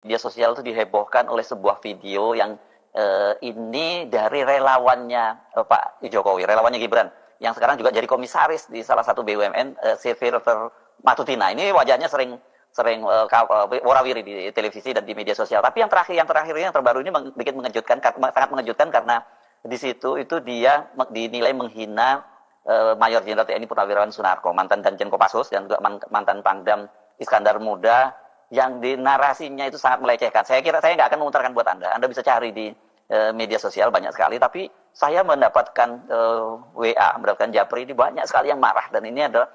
media sosial itu dihebohkan oleh sebuah video yang ini dari relawannya Pak Jokowi, relawannya Gibran, yang sekarang juga jadi komisaris di salah satu BUMN, Silver Matutina. Ini wajahnya sering sering warawiri di televisi dan di media sosial. Tapi yang terakhir ini yang terbaru ini bikin mengejutkan, sangat mengejutkan karena di situ itu dia dinilai menghina Mayor Jenderal TNI Purnawirawan Sunarko, mantan Danjen Kopassus dan juga mantan Pangdam Iskandar Muda, yang di narasinya itu sangat melecehkan. Saya kira saya nggak akan memutarkan buat Anda. Anda bisa cari di media sosial banyak sekali. Tapi saya mendapatkan mendapatkan japri ini banyak sekali yang marah, dan ini adalah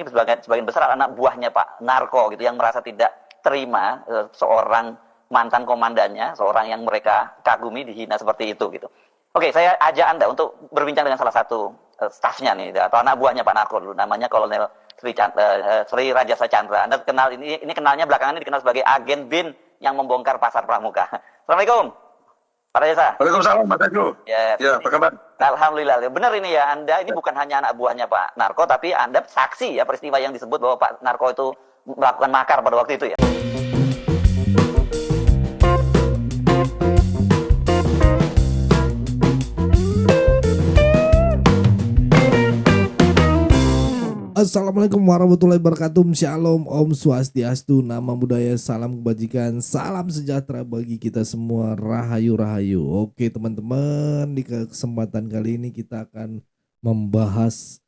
sebagian besar anak buahnya Pak Narko gitu, yang merasa tidak terima seorang mantan komandannya, seorang yang mereka kagumi dihina seperti itu gitu. Oke, saya ajak Anda untuk berbincang dengan salah satu stafnya nih, atau anak buahnya Pak Narko dulu, namanya Kolonel Sri Rajasa Chandra. Anda kenal ini kenalnya belakangan ini dikenal sebagai agen BIN yang membongkar pasar pramuka. Assalamualaikum, Pak Rajasa. Waalaikumsalam, Mas Teguh. Ya, apa kabar? Alhamdulillah. Benar ini ya, Anda ini bukan hanya anak buahnya Pak Narko, tapi Anda saksi ya peristiwa yang disebut bahwa Pak Narko itu melakukan makar pada waktu itu ya. Assalamualaikum warahmatullahi wabarakatuh. Shalom, Om Swastiastu, nama budaya, salam kebajikan, salam sejahtera bagi kita semua. Rahayu rahayu. Oke teman-teman, di kesempatan kali ini kita akan membahas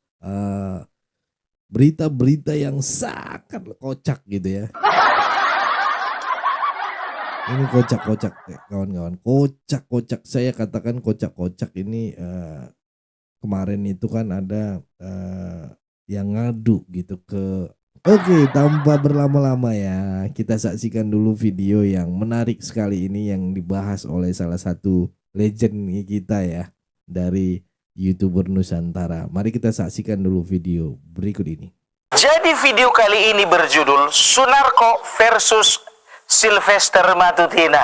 berita-berita yang sangat kocak gitu ya. Ini kocak-kocak kawan-kawan, kocak-kocak. Saya katakan kocak-kocak ini. Kemarin itu kan ada yang ngadu gitu ke. Oke, tanpa berlama-lama ya, kita saksikan dulu video yang menarik sekali ini yang dibahas oleh salah satu legend kita ya, dari YouTuber Nusantara. Mari kita saksikan dulu video berikut ini. Jadi video kali ini berjudul Sunarko versus Sylvester Matutina.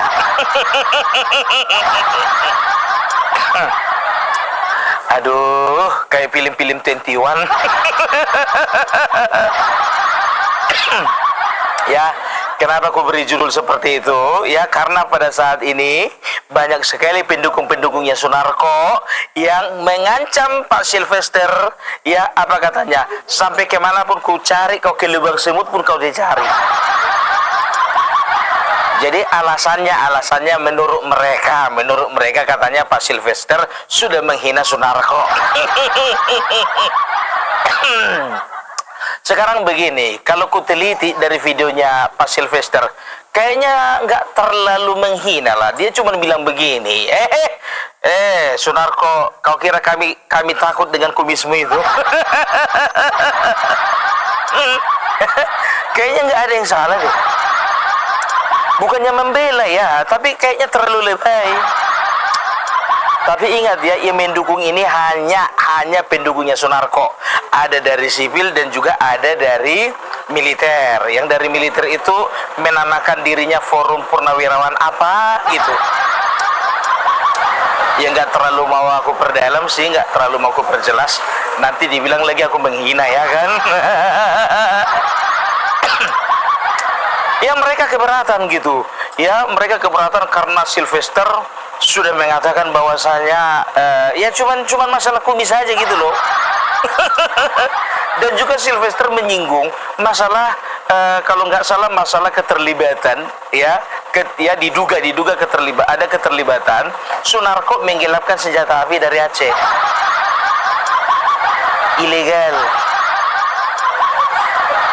Aduh, kayak film-film 21. Ya, kenapa aku beri judul seperti itu? Ya, karena pada saat ini banyak sekali pendukung-pendukungnya Sunarko yang mengancam Pak Sylvester. Ya, apa katanya? Sampai kemanapun kau cari, kau ke lubang semut pun kau dicari. Jadi alasannya menurut mereka katanya Pak Sylvester sudah menghina Sunarko. Sekarang begini, kalau ku teliti dari videonya Pak Sylvester, kayaknya nggak terlalu menghina lah. Dia cuma bilang begini, Sunarko, kau kira kami takut dengan kumismu itu? Kayaknya nggak ada yang salah deh. Bukannya membela ya, tapi kayaknya terlalu lebay. Tapi ingat ya, yang mendukung ini hanya pendukungnya Sunarko. Ada dari sipil dan juga ada dari militer. Yang dari militer itu menamakan dirinya Forum Purnawirawan apa gitu. Ya nggak terlalu mau aku perdalam sih, nggak terlalu mau aku perjelas. Nanti dibilang lagi aku menghina ya kan. Ya mereka keberatan gitu. Ya mereka keberatan karena Sylvester sudah mengatakan bahwasanya ya cuman masalah kumis aja gitu loh. Dan juga Sylvester menyinggung masalah kalau nggak salah masalah keterlibatan ya, diduga ada keterlibatan Sunarko menggelapkan senjata api dari Aceh. Ilegal.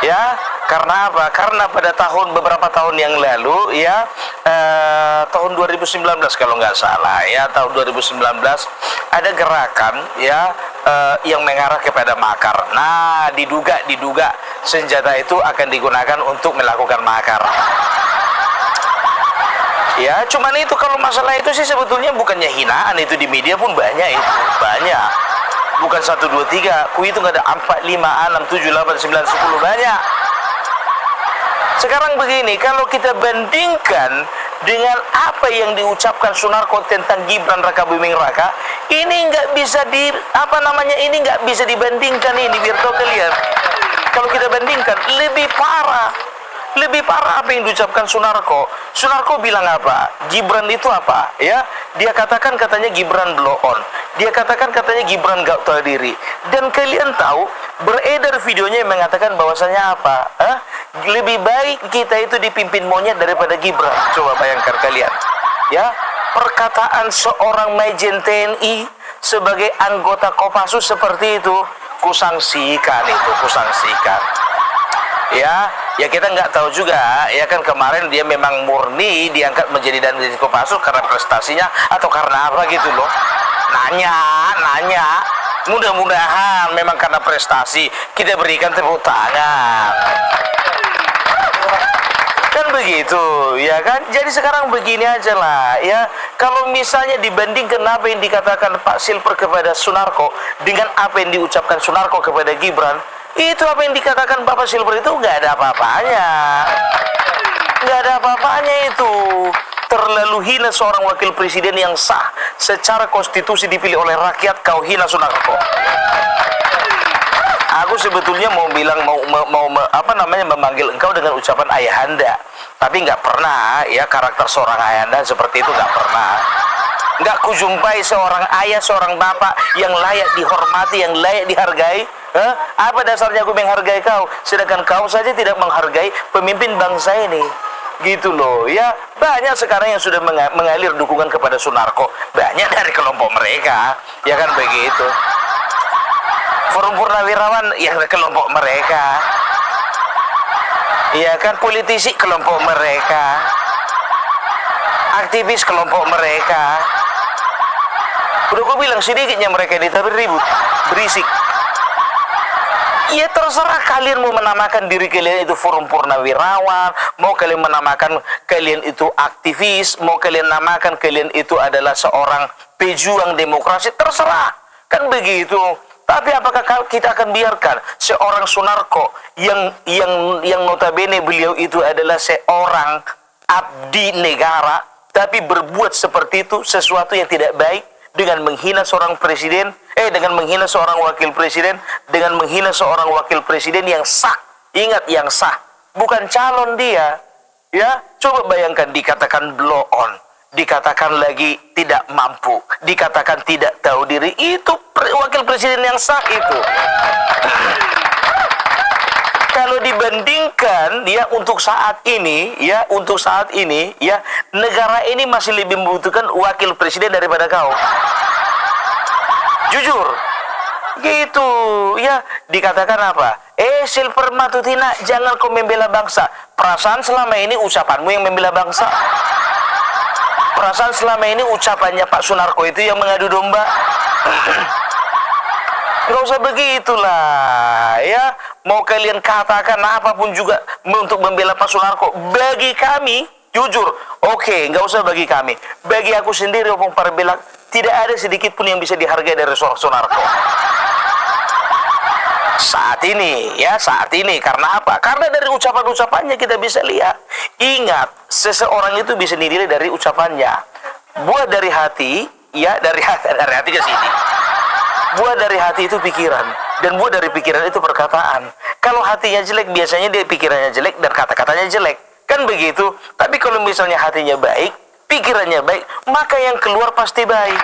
Ya, karena apa? Karena pada beberapa tahun yang lalu ya, tahun 2019 kalau nggak salah ya, tahun 2019 ada gerakan ya yang mengarah kepada makar. Nah, diduga senjata itu akan digunakan untuk melakukan makar. Ya, cuman itu kalau masalah itu sih sebetulnya bukannya hinaan, itu di media pun banyak itu, banyak. Bukan 1, 2, 3, ku itu nggak ada 4, 5, 6, 7, 8, 9, 10, banyak. Sekarang begini, kalau kita bandingkan dengan apa yang diucapkan Sunarko tentang Gibran Rakabuming Raka, ini nggak bisa ini nggak bisa dibandingkan ini, biar kau lihat. Kalau kita bandingkan, lebih parah. Lebih parah apa yang diucapkan Sunarko. Sunarko bilang apa? Gibran itu apa? Ya, dia katakan katanya Gibran blow on. Dia katakan katanya Gibran gak tahu diri. Dan kalian tahu, beredar videonya yang mengatakan bahwasanya apa? Lebih baik kita itu dipimpin monyet daripada Gibran. Coba bayangkan kalian. Ya, perkataan seorang Majen TNI sebagai anggota Kopassus seperti itu, kusangsikan itu, kusangsikan. Ya kita nggak tahu juga, ya kan, kemarin dia memang murni diangkat menjadi Danjen Kopassus karena prestasinya atau karena apa gitu loh. Nanya, mudah-mudahan memang karena prestasi, kita berikan tepuk tangan. Kan begitu, ya kan? Jadi sekarang begini aja lah, ya. Kalau misalnya dibandingkan apa yang dikatakan Pak Silver kepada Sunarko dengan apa yang diucapkan Sunarko kepada Gibran, itu apa yang dikatakan Bapak Silver itu nggak ada apa-apanya. Nggak ada apa-apanya itu. Terlalu hina seorang wakil presiden yang sah secara konstitusi dipilih oleh rakyat, kau hina Sunarko. Aku sebetulnya mau bilang memanggil engkau dengan ucapan ayahanda, tapi nggak pernah, ya, karakter seorang ayahanda seperti itu nggak pernah. Nggak kujumpai seorang ayah, seorang bapak yang layak dihormati, yang layak dihargai. Apa dasarnya aku menghargai kau, sedangkan kau saja tidak menghargai pemimpin bangsa ini? Gitu loh, ya. Banyak sekarang yang sudah mengalir dukungan kepada Sunarko, banyak dari kelompok mereka, ya kan begitu. Forum Purnawirawan yang kelompok mereka, ya kan, politisi kelompok mereka, aktivis kelompok mereka. Udah gue bilang sedikitnya mereka ini tapi ribut, berisik. Ya terserah kalian mau menamakan diri kalian itu Forum Purnawirawan, mau kalian menamakan kalian itu aktivis, mau kalian namakan kalian itu adalah seorang pejuang demokrasi, terserah, kan begitu. Tapi apakah kita akan biarkan seorang Sunarko yang notabene beliau itu adalah seorang abdi negara, tapi berbuat seperti itu, sesuatu yang tidak baik, dengan menghina seorang presiden, dengan menghina seorang wakil presiden, dengan menghina seorang wakil presiden yang sah. Ingat, yang sah, bukan calon dia. Ya, coba bayangkan dikatakan blow on, dikatakan lagi tidak mampu, dikatakan tidak tahu diri. Itu wakil presiden yang sah itu. Kalau dibandingkan dia untuk saat ini, ya, negara ini masih lebih membutuhkan wakil presiden daripada kau. Jujur, gitu, ya. Dikatakan apa? Silver Matutina, jangan kau membela bangsa. Perasaan selama ini ucapanmu yang membela bangsa. Perasaan selama ini ucapannya Pak Sunarko itu yang mengadu domba. Nggak usah begitulah, ya. Mau kalian katakan apapun juga untuk membela Pak Sunarko, bagi kami, jujur, oke, nggak usah bagi kami. Bagi aku sendiri, Opung Parbela, tidak ada sedikit pun yang bisa dihargai dari seorang Sunarko. Saat ini, karena apa? Karena dari ucapan-ucapannya kita bisa lihat. Ingat, seseorang itu bisa dinilai dari ucapannya. Buat dari hati, ya, dari hati ke sini. Buat dari hati itu pikiran, dan buat dari pikiran itu perkataan. Kalau hatinya jelek, biasanya dia pikirannya jelek dan kata-katanya jelek, kan begitu. Tapi kalau misalnya hatinya baik, pikirannya baik, maka yang keluar pasti baik.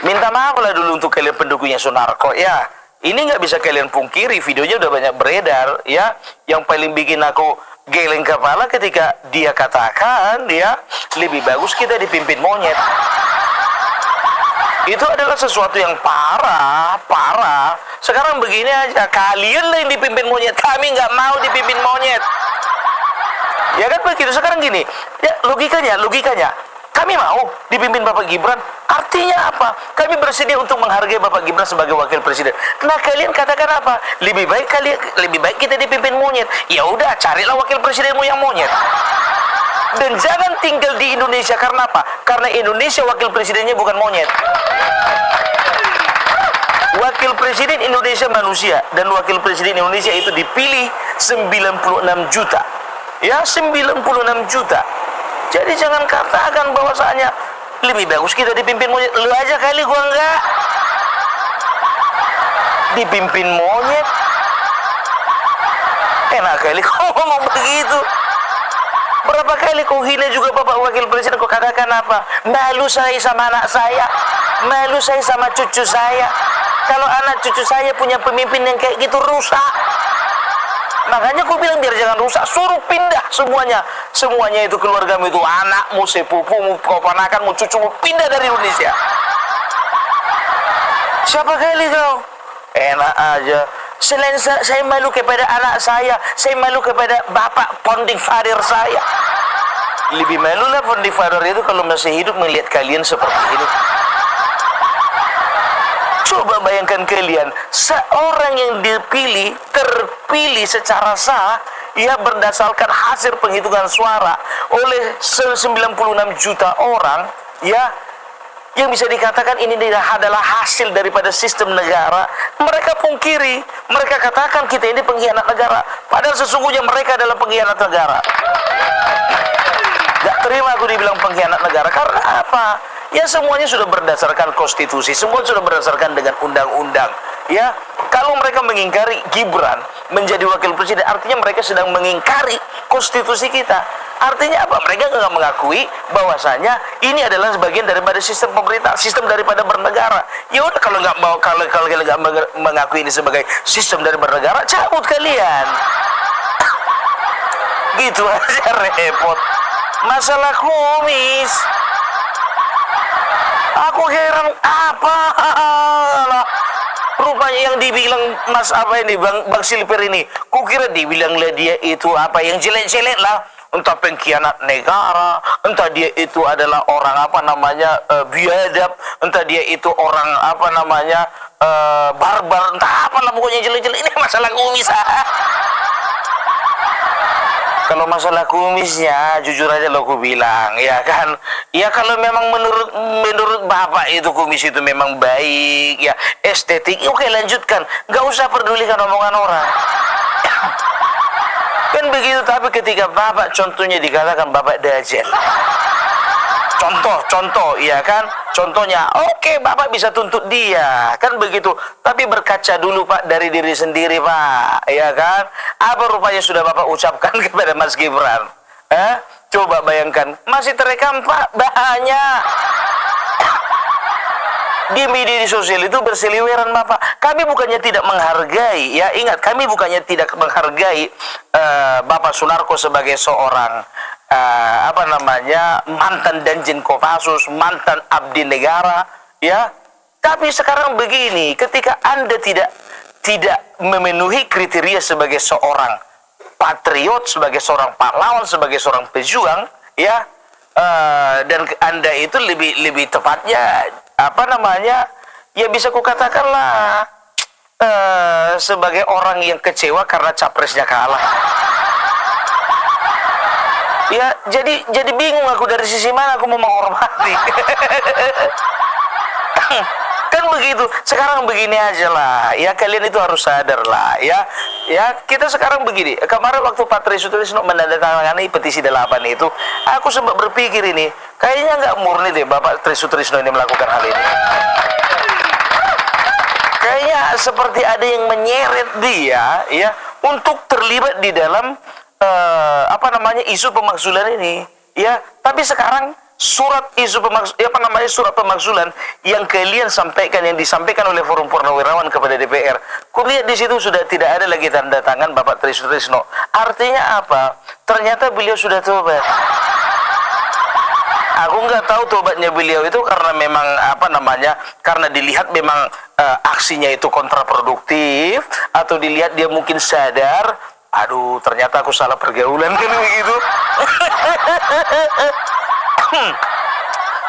Minta maaf lah dulu untuk kalian pendukungnya Sunarko, ya. Ini nggak bisa kalian pungkiri, videonya udah banyak beredar, ya. Yang paling bikin aku geleng kepala ketika dia katakan, ya, lebih bagus kita dipimpin monyet. Itu adalah sesuatu yang parah. Sekarang begini aja, kalian lah yang dipimpin monyet, kami nggak mau dipimpin monyet. Ya kan begitu. Sekarang gini, ya, logikanya, kami mau dipimpin Bapak Gibran. Artinya apa? Kami bersedia untuk menghargai Bapak Gibran sebagai wakil presiden. Nah, kalian katakan apa? Lebih baik kita dipimpin monyet. Ya udah, carilah wakil presidenmu yang monyet. Dan jangan tinggal di Indonesia. Karena apa? Karena Indonesia wakil presidennya bukan monyet. Wakil presiden Indonesia manusia, dan wakil presiden Indonesia itu dipilih 96 juta. Ya, 96 juta. Jadi jangan katakan bahwasanya lebih bagus kita dipimpin monyet. Lu aja kali, gua enggak. Dipimpin monyet. Enak kali kau ngomong begitu. Berapa kali kau hina juga Bapak Wakil Presiden, kau katakan apa? Malu saya sama anak saya, malu saya sama cucu saya. Kalau anak cucu saya punya pemimpin yang kayak gitu, rusak. Makanya kau bilang biar jangan rusak, suruh pindah semuanya. Semuanya itu keluargamu itu, anakmu, sepupumu, keponakanmu, cucumu, pindah dari Indonesia. Siapa kali kau? Enak aja. Selain saya malu kepada anak saya malu kepada bapak founding father saya. Lebih malu lah founding father itu kalau masih hidup melihat kalian seperti ini. Coba bayangkan kalian, seorang yang terpilih secara sah, ia berdasarkan hasil penghitungan suara oleh 96 juta orang, ya, yang bisa dikatakan ini adalah hasil daripada sistem negara. Mereka pungkiri, mereka katakan kita ini pengkhianat negara, padahal sesungguhnya mereka adalah pengkhianat negara. Gak terima aku dibilang pengkhianat negara, karena apa? Ya semuanya sudah berdasarkan konstitusi, semua sudah berdasarkan dengan undang-undang. Ya, kalau mereka mengingkari Gibran menjadi wakil presiden, artinya mereka sedang mengingkari konstitusi kita. Artinya apa? Mereka nggak mengakui bahwasanya ini adalah sebagian daripada sistem pemerintah, sistem daripada bernegara. Ya udah, kalau nggak mau, kalau kalian nggak mengakui ini sebagai sistem dari bernegara, cabut kalian. Gitu aja repot. Masalah kumis. Aku heran apa? Rupanya yang dibilang Mas apa ini Bang Silver ini, kukira dibilanglah dia itu apa yang jelek-jelek lah. Entah pengkhianat negara, entah dia itu adalah orang apa namanya biadab, entah dia itu orang apa namanya barbar, entah apalah pokoknya jelek-jelek. Ini masalah kumis. Kalau masalah kumisnya, jujur aja lo aku bilang, ya kan, ya kalau memang menurut bapak itu kumis itu memang baik, ya estetik, oke lanjutkan, nggak usah pedulikan omongan orang. Kan begitu. Tapi ketika bapak contohnya dikatakan bapak dajjal, contoh ya kan, contohnya oke, bapak bisa tuntut dia kan begitu, tapi berkaca dulu Pak dari diri sendiri Pak, ya kan, apa rupanya sudah bapak ucapkan kepada Mas Gibran. Coba bayangkan, masih terekam Pak, banyak di media sosial itu berseliweran Bapak. Kami bukannya tidak menghargai, ya ingat, kami bukannya tidak menghargai Bapak Sunarko sebagai seorang apa namanya mantan Danjen Kopassus, mantan abdi negara, ya. Tapi sekarang begini, ketika Anda tidak memenuhi kriteria sebagai seorang patriot, sebagai seorang pahlawan, sebagai seorang pejuang, ya, dan Anda itu lebih tepatnya apa namanya, ya bisa kukatakanlah sebagai orang yang kecewa karena capresnya kalah. Ya, jadi bingung aku dari sisi mana aku mau menghormati. Kan begitu. Sekarang begini aja lah, ya kalian itu harus sadar lah, ya. Ya, kita sekarang begini. Kemarin waktu Pak Trisno menandatangani petisi 8 itu, aku sempat berpikir ini, kayaknya nggak murni deh Bapak Trisno ini melakukan hal ini. Kayaknya seperti ada yang menyeret dia, ya, untuk terlibat di dalam apa namanya isu pemakzulan ini, ya. Tapi sekarang surat pemakzulan yang kalian sampaikan, yang disampaikan oleh Forum Purnawirawan kepada DPR, kulihat di situ sudah tidak ada lagi tanda tangan Bapak Trisno. Artinya apa? Ternyata beliau sudah tobat. Aku nggak tahu tobatnya beliau itu karena memang apa namanya, karena dilihat memang aksinya itu kontraproduktif, atau dilihat dia mungkin sadar, aduh ternyata aku salah pergaulan kan begitu.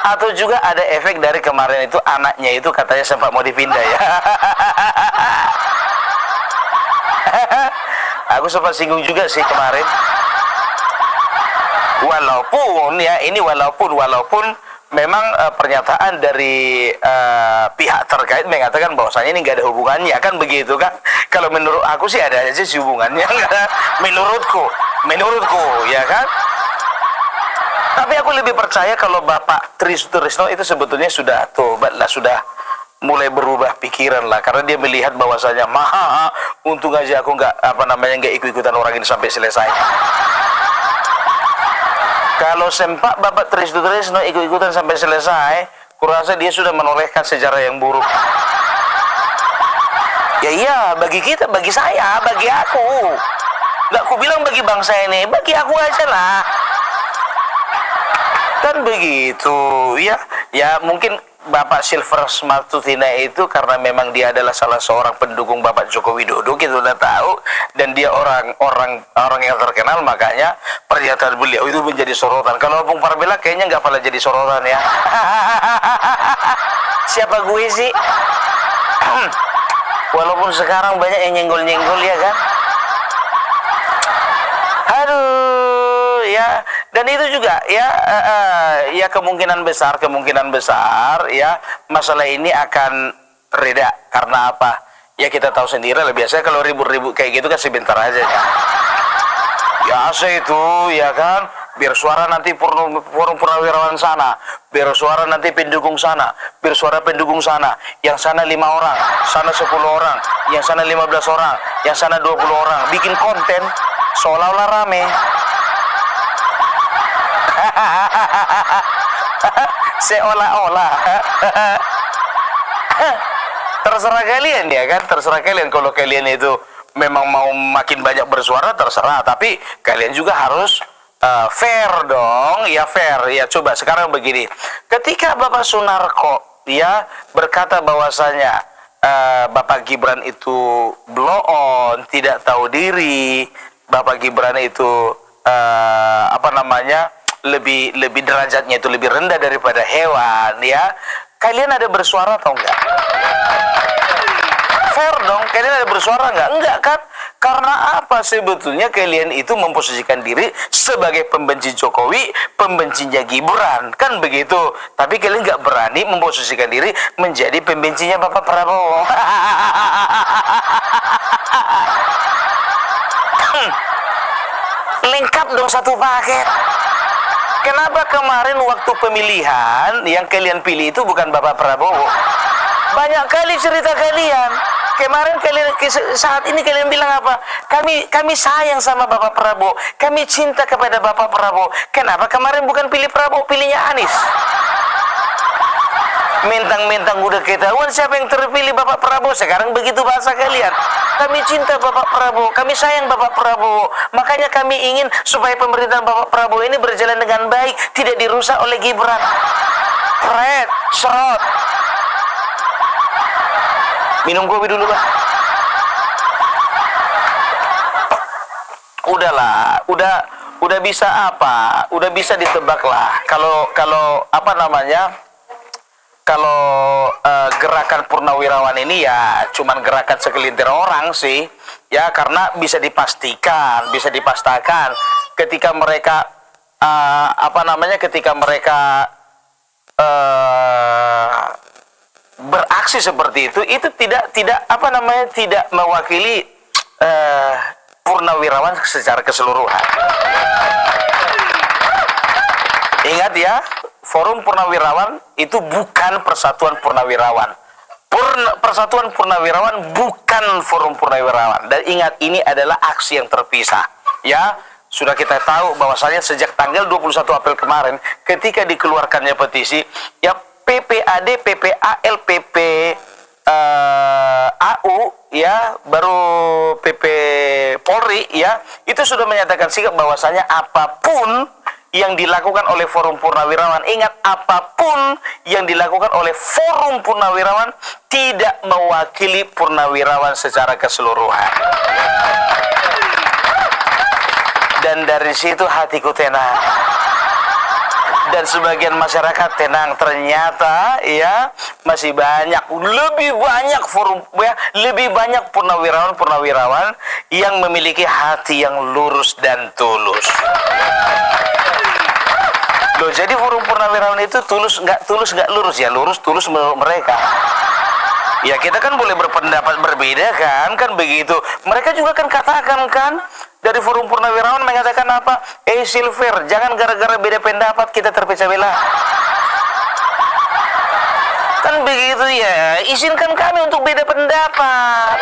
Atau juga ada efek dari kemarin itu anaknya itu katanya sempat mau dipindah ya. Aku sempat singgung juga sih kemarin. Walaupun ya ini walaupun memang pernyataan dari pihak terkait mengatakan bahwasanya ini nggak ada hubungannya kan begitu kan. Kalau menurut aku sih ada aja sih hubungannya. menurutku ya kan. Tapi aku lebih percaya kalau Bapak Trisno itu sebetulnya sudah tobat lah, sudah mulai berubah pikiran lah, karena dia melihat bahwasanya untung aja aku nggak ikut-ikutan orang ini sampai selesai. Kalau sempak Bapak Trisno ikut-ikutan sampai selesai, kurasa dia sudah menorehkan sejarah yang buruk. Ya iya, bagi kita, bagi saya, bagi aku. Nggak ku bilang bagi bangsa ini, bagi aku aja lah. Kan begitu, ya. Ya mungkin Bapak Silver Matutina itu karena memang dia adalah salah seorang pendukung Bapak Joko Widodo, kita udah tahu, dan dia orang yang terkenal, makanya pernyataan beliau itu menjadi sorotan. Kalau Bung Parbela kayaknya nggak pernah jadi sorotan ya. Siapa gue sih? Walaupun sekarang banyak yang nyenggol-nyenggol ya kan. Aduh ya, dan itu juga ya ya kemungkinan besar ya masalah ini akan reda. Karena apa? Ya kita tahu sendiri lah, biasanya kalau ribut-ribut kayak gitu kan sebentar aja ya. Biasa itu ya kan, biar suara nanti forum purnawirawan sana, biar suara nanti pendukung sana, biar suara pendukung sana, yang sana 5 orang, sana 10 orang, yang sana 15 orang, yang sana 20 orang, bikin konten seolah-olah rame. Seolah-olah. Terserah kalian ya kan, terserah kalian. Kalau kalian itu memang mau makin banyak bersuara, terserah, tapi kalian juga harus fair dong, ya fair. Ya coba sekarang begini, ketika Bapak Sunarko ya berkata bahwasanya Bapak Gibran itu blow on, tidak tahu diri, Bapak Gibran itu lebih derajatnya itu lebih rendah daripada hewan, ya kalian ada bersuara atau enggak? Fair dong, kalian ada bersuara enggak? Enggak kan? Karena apa? Sebetulnya kalian itu memposisikan diri sebagai pembenci Jokowi, pembencinya Gibran, kan begitu. Tapi kalian enggak berani memposisikan diri menjadi pembencinya Bapak Prabowo. Lengkap dong satu paket. Kenapa kemarin waktu pemilihan yang kalian pilih itu bukan Bapak Prabowo? Banyak kali cerita kalian. Kemarin kalian, saat ini kalian bilang apa? Kami sayang sama Bapak Prabowo. Kami cinta kepada Bapak Prabowo. Kenapa kemarin bukan pilih Prabowo, pilihnya Anies? Mentang-mentang udah ketahuan siapa yang terpilih Bapak Prabowo. Sekarang begitu bahasa kalian. Kami cinta Bapak Prabowo, kami sayang Bapak Prabowo. Makanya kami ingin supaya pemerintahan Bapak Prabowo ini berjalan dengan baik, tidak dirusak oleh Gibran. Pret, serot. Minum kopi dulu, Pak. Udahlah, udah bisa apa? Udah bisa ditebak lah. Kalau apa namanya? Kalau gerakan Purnawirawan ini ya cuman gerakan segelintir orang sih, ya karena bisa dipastikan ketika mereka beraksi seperti itu tidak mewakili Purnawirawan secara keseluruhan. Ingat ya, Forum Purnawirawan itu bukan Persatuan Purnawirawan. Persatuan Purnawirawan bukan Forum Purnawirawan. Dan ingat, ini adalah aksi yang terpisah. Ya, sudah kita tahu bahwasanya sejak tanggal 21 April kemarin, ketika dikeluarkannya petisi, ya PPAD, PPAL, AU, ya baru PP Polri, ya itu sudah menyatakan sikap bahwasanya apapun yang dilakukan oleh Forum Purnawirawan, ingat, apapun yang dilakukan oleh Forum Purnawirawan tidak mewakili Purnawirawan secara keseluruhan. Dan dari situ hatiku tenang. Dan sebagian masyarakat tenang. Ternyata ya masih banyak, lebih banyak purnawirawan yang memiliki hati yang lurus dan tulus. Loh, jadi Forum Purnawirawan itu tulus nggak lurus ya, lurus tulus menurut mereka. Ya kita kan boleh berpendapat berbeda kan begitu. Mereka juga kan katakan kan dari Forum Purnawirawan mengatakan apa? Silver, jangan gara-gara beda pendapat kita terpecah belah. Kan Kan begitu ya, izinkan kami untuk beda pendapat.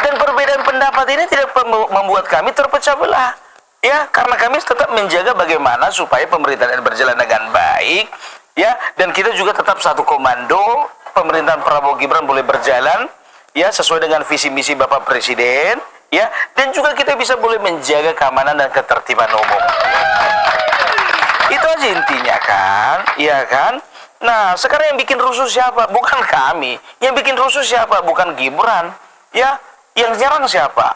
Dan perbedaan pendapat ini tidak membuat kami terpecah belah. Ya, karena kami tetap menjaga bagaimana supaya pemerintahan ini berjalan dengan baik, ya, dan kita juga tetap satu komando. Pemerintahan Prabowo Gibran boleh berjalan, ya, sesuai dengan visi misi Bapak Presiden, ya, dan juga kita bisa boleh menjaga keamanan dan ketertiban umum. Itu aja intinya kan, iya kan? Nah, sekarang yang bikin rusuh siapa? Bukan kami. Yang bikin rusuh siapa? Bukan Gibran, ya. Yang nyerang siapa?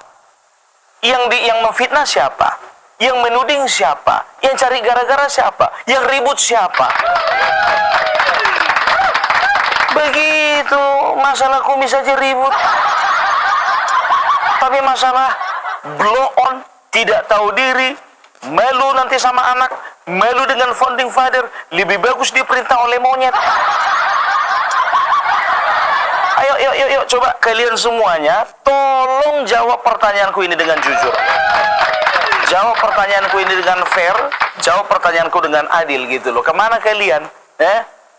Yang memfitnah siapa? Yang menuding siapa? Yang cari gara-gara siapa? Yang ribut siapa? Begitu, masalah kumis aja ribut. Tapi masalah blow on, tidak tahu diri, malu nanti sama anak, malu dengan founding father, lebih bagus diperintah oleh monyet. Ayo, coba kalian semuanya, tolong jawab pertanyaanku ini dengan jujur. Jawab pertanyaanku ini dengan fair, jawab pertanyaanku dengan adil gitu loh. Kemana kalian?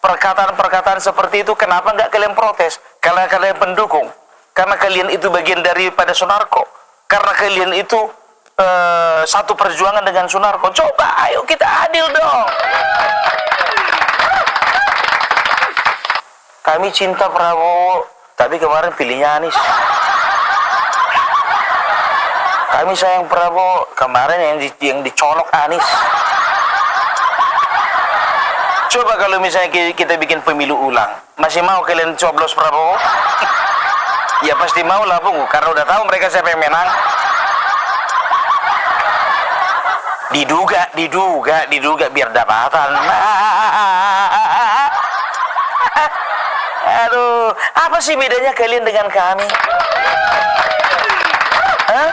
Perkataan-perkataan seperti itu, kenapa nggak kalian protes? Karena kalian pendukung. Karena kalian itu bagian daripada Sunarko. Karena kalian itu satu perjuangan dengan Sunarko. Coba, ayo kita adil dong. Kami cinta Prabowo, tapi kemarin pilihnya Anies. Kami sayang Prabowo, kemarin yang dicolok Anies. Coba kalau misalnya kita bikin pemilu ulang, masih mau kalian coblos Prabowo? Ya pasti mau lah, Bung, karena udah tahu mereka siapa yang menang. Diduga biar dapatan. Aduh, apa sih bedanya kalian dengan kami? Hah?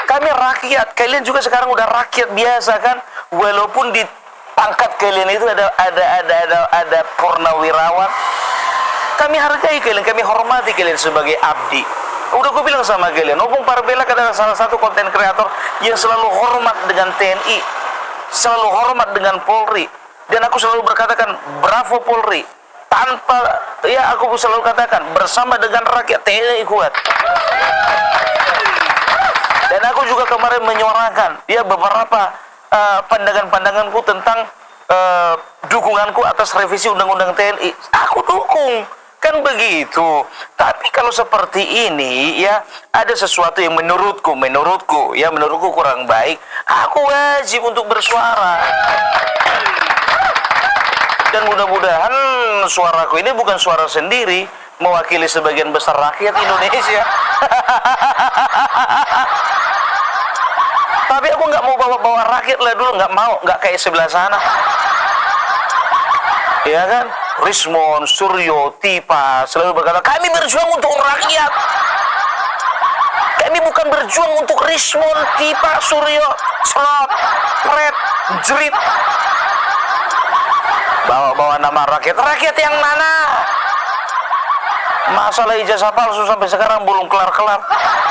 Kami rakyat, kalian juga sekarang udah rakyat biasa kan? Walaupun di pangkat kalian itu ada purnawirawan, kami hargai kalian, kami hormati kalian sebagai abdi. Udah gue bilang sama kalian, Opung Parbelak adalah salah satu konten kreator yang selalu hormat dengan TNI, selalu hormat dengan Polri, dan aku selalu berkatakan bravo Polri. Tanpa, ya aku selalu katakan bersama dengan rakyat TNI kuat. Dan aku juga kemarin menyuarakan ya beberapa pandangan-pandanganku tentang dukunganku atas revisi undang-undang TNI. Aku dukung, kan begitu. Tapi kalau seperti ini ya ada sesuatu yang menurutku kurang baik, aku wajib untuk bersuara. Dan mudah-mudahan suaraku ini bukan suara sendiri, mewakili sebagian besar rakyat Indonesia. Tapi aku nggak mau bawa rakyat lah dulu, nggak kayak sebelah sana. Ya kan? Rismon, Suryo, Tipa selalu berkata, kami berjuang untuk rakyat. Kami bukan berjuang untuk Rismon, Tipa, Suryo, Slot, Pret, Jerit. Bawa nama rakyat. Rakyat yang mana? Masalah ijazah palsu sampai sekarang belum kelar-kelar.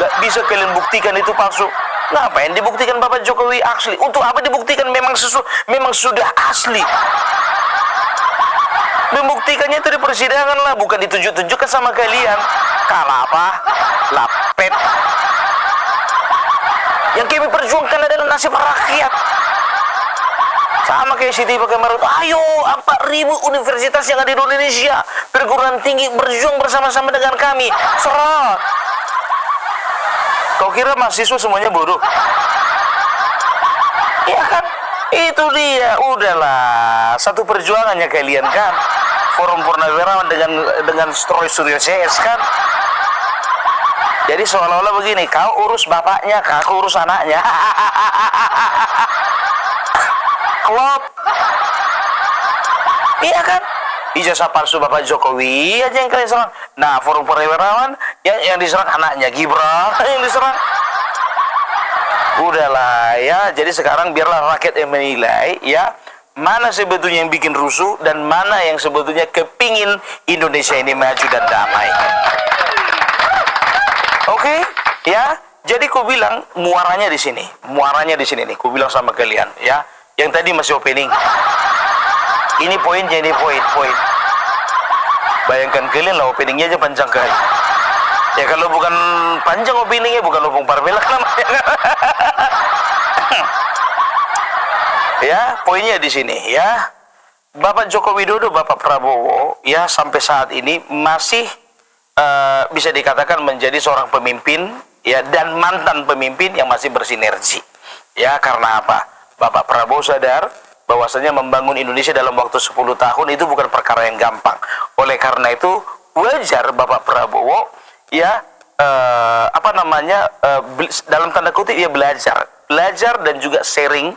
Gak bisa kalian buktikan itu palsu. Ngapain dibuktikan Bapak Jokowi asli? Untuk apa dibuktikan? Memang sudah asli. Membuktikannya itu di persidangan lah, bukan ditunjuk-tunjukkan sama kalian. Kalah apa? Lapet. Yang kami perjuangkan adalah nasib rakyat. Sama kayak Siti Kemarin, ayo 4.000 universitas yang ada di Indonesia, perguruan tinggi berjuang bersama-sama dengan kami. Serah. Kau kira mahasiswa semuanya bodoh? Ya kan? Itu dia, udahlah. Satu perjuangannya kalian kan. Forum Purnawirawan dengan Suryo CS kan. Jadi seolah-olah begini, kau urus bapaknya, aku urus anaknya. Klop. Iya kan? Ijazah palsu Bapak Jokowi aja yang kalian serang. Nah, Forum Purnawirawan yang diserang anaknya Gibran yang diserang. Udahlah ya, jadi sekarang biarlah rakyat yang menilai ya, mana sebetulnya yang bikin rusuh dan mana yang sebetulnya kepingin Indonesia ini maju dan damai. Oke, ya. Jadi ku bilang muaranya di sini nih. Ku bilang sama kalian ya. Yang tadi masih opening. Ini poinnya, ini poin. Bayangkan kalian lah, openingnya aja panjang kali. Ya kalau bukan panjang openingnya, bukan Opung Parbelak namanya. Ya, poinnya di sini ya. Bapak Joko Widodo, Bapak Prabowo ya sampai saat ini masih bisa dikatakan menjadi seorang pemimpin ya, dan mantan pemimpin yang masih bersinergi. Ya, karena apa? Bapak Prabowo sadar bahwasanya membangun Indonesia dalam waktu 10 tahun itu bukan perkara yang gampang. Oleh karena itu wajar Bapak Prabowo ya dalam tanda kutip ya belajar dan juga sharing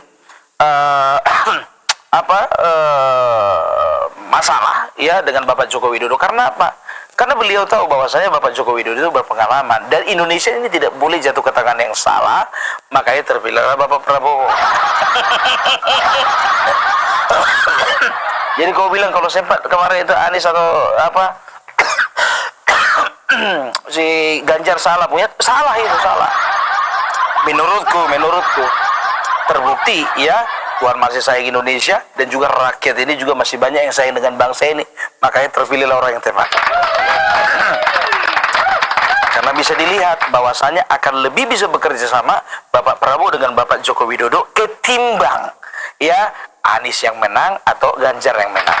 masalah ya dengan Bapak Joko Widodo. Karena apa? Karena beliau tahu bahwasanya Bapak Joko Widodo itu berpengalaman dan Indonesia ini tidak boleh jatuh ke tangan yang salah, makanya terpilihlah Bapak Prabowo. Jadi kau bilang kalau sempat kemarin itu Anies atau apa si Ganjar salah punya, salah itu salah. Menurutku terbukti ya, Tuhan masih sayang Indonesia dan juga rakyat ini juga masih banyak yang sayang dengan bangsa ini, makanya terpilihlah orang yang tepat. Karena bisa dilihat bahwasanya akan lebih bisa bekerja sama Bapak Prabowo dengan Bapak Joko Widodo ketimbang ya Anies yang menang atau Ganjar yang menang.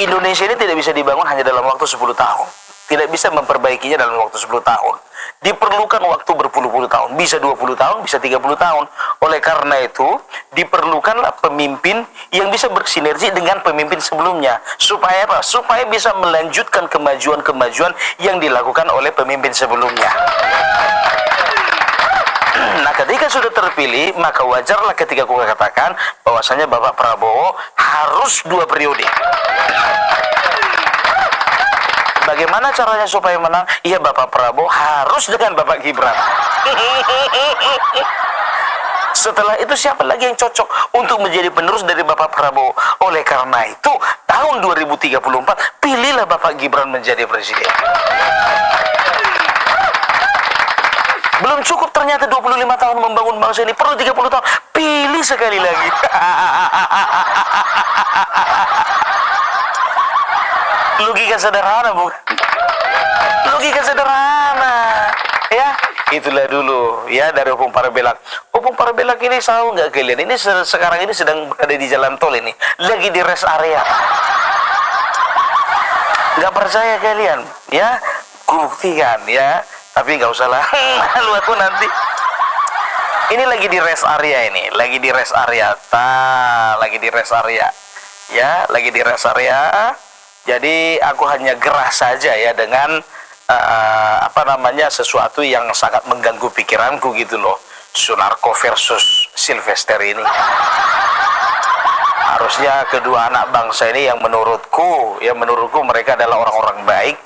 Indonesia ini tidak bisa dibangun hanya dalam waktu 10 tahun. Tidak bisa memperbaikinya dalam waktu 10 tahun. Diperlukan waktu berpuluh-puluh tahun. Bisa 20 tahun, bisa 30 tahun. Oleh karena itu, diperlukanlah pemimpin yang bisa bersinergi dengan pemimpin sebelumnya. Supaya apa? Supaya bisa melanjutkan kemajuan-kemajuan yang dilakukan oleh pemimpin sebelumnya. Nah, ketika sudah terpilih, maka wajarlah ketika aku katakan bahwasanya Bapak Prabowo harus 2 periode. Bagaimana caranya supaya menang? Iya, Bapak Prabowo harus dengan Bapak Gibran. Setelah itu siapa lagi yang cocok untuk menjadi penerus dari Bapak Prabowo? Oleh karena itu, tahun 2034 pilihlah Bapak Gibran menjadi presiden. Belum cukup ternyata 25 tahun membangun bangsa ini, perlu 30 tahun. Pilih sekali lagi. Logika sederhana, bukan? Logika sederhana. Ya, itulah dulu ya dari Opung Parbelak. Opung Parbelak ini tahu nggak kalian? Ini sekarang ini sedang berada di jalan tol ini, lagi di rest area. Nggak percaya kalian? Ya, buktikan ya. Tapi nggak usah lah, malu aku nanti. Ini lagi di rest area ini, lagi di rest area. Lagi di rest area. Ya, lagi di rest area. Jadi aku hanya gerah saja ya dengan sesuatu yang sangat mengganggu pikiranku gitu loh. Sunarko versus Sylvester ini. Harusnya kedua anak bangsa ini yang menurutku mereka adalah orang-orang baik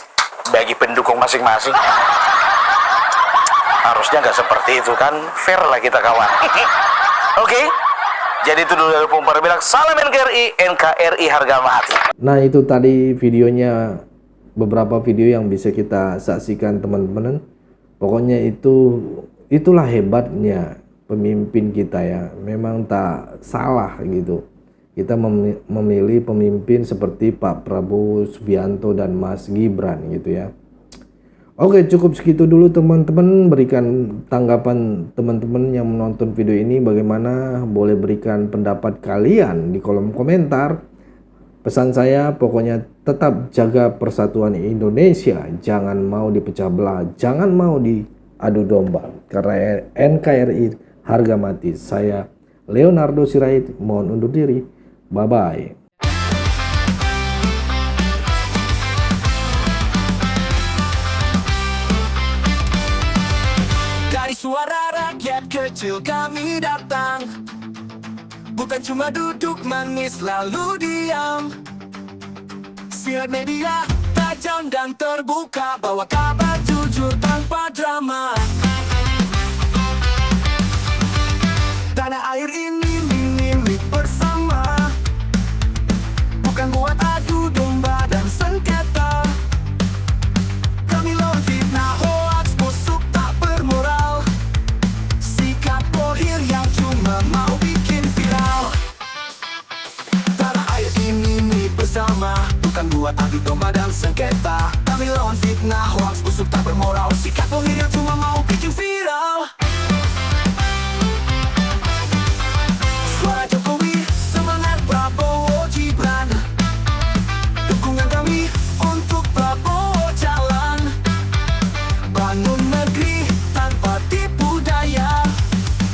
bagi pendukung masing-masing. Harusnya nggak seperti itu kan, fair lah kita kawan. Oke. Jadi itu dulu dari Opung Parbelak. Salam NKRI harga mati. Nah, itu tadi videonya, beberapa video yang bisa kita saksikan teman-teman. Pokoknya itulah hebatnya pemimpin kita ya. Memang tak salah gitu. Kita memilih pemimpin seperti Pak Prabowo Subianto dan Mas Gibran gitu ya. Oke, cukup segitu dulu teman-teman. Berikan tanggapan teman-teman yang menonton video ini bagaimana, boleh berikan pendapat kalian di kolom komentar. Pesan saya pokoknya tetap jaga persatuan Indonesia, jangan mau dipecah belah, jangan mau diadu domba. Karena NKRI harga mati. Saya Leonardo Sirait mohon undur diri. Bye bye. Suara rakyat kecil kami datang, bukan cuma duduk manis lalu diam. Siar media tajam dan terbuka, bawa kabar jujur tanpa drama. Tanah air ini milik bersama, bukan buat adu domba dan sengketa. Kami lawan fitnah, hoax, busuk, tak bermoral. Sikap bohir yang cuma mau bikin viral. buat adu domba dan sengketa. Kami lawan fitnah, hoax, busuk tak bermoral. Sikap bohir yang cuma mau bikin viral. Suara Jokowi, semangat Prabowo Gibran. Dukungan kami untuk Prabowo jalan. Bangun negeri tanpa tipu daya.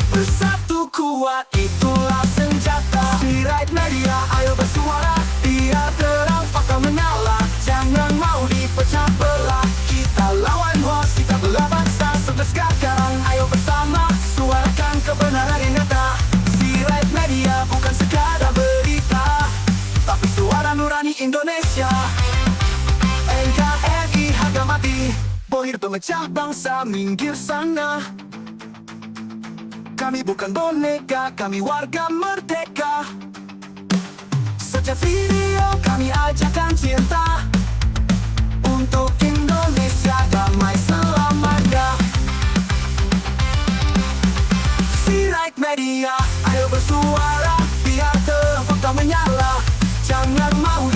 Bersatu kuat itulah senjata. Sirait media, ayo bersuara. Biar terang fakta menyala. Jangan mau dipecah belah. Kita lawan hoax, kita belah bangsa. Sekarang ayo bersama suarakan kebenaran yang nyata. Sirait media bukan sekadar berita, tapi suara nurani Indonesia. NKRI harga mati, bohir pemecah bangsa minggir sana. Kami bukan boneka, kami warga merdeka. Setiap video kami ajarkan cinta untuk Indonesia damai selamanya. Sirait media, ayo bersuara. Biar terang fakta menyala. Jangan mau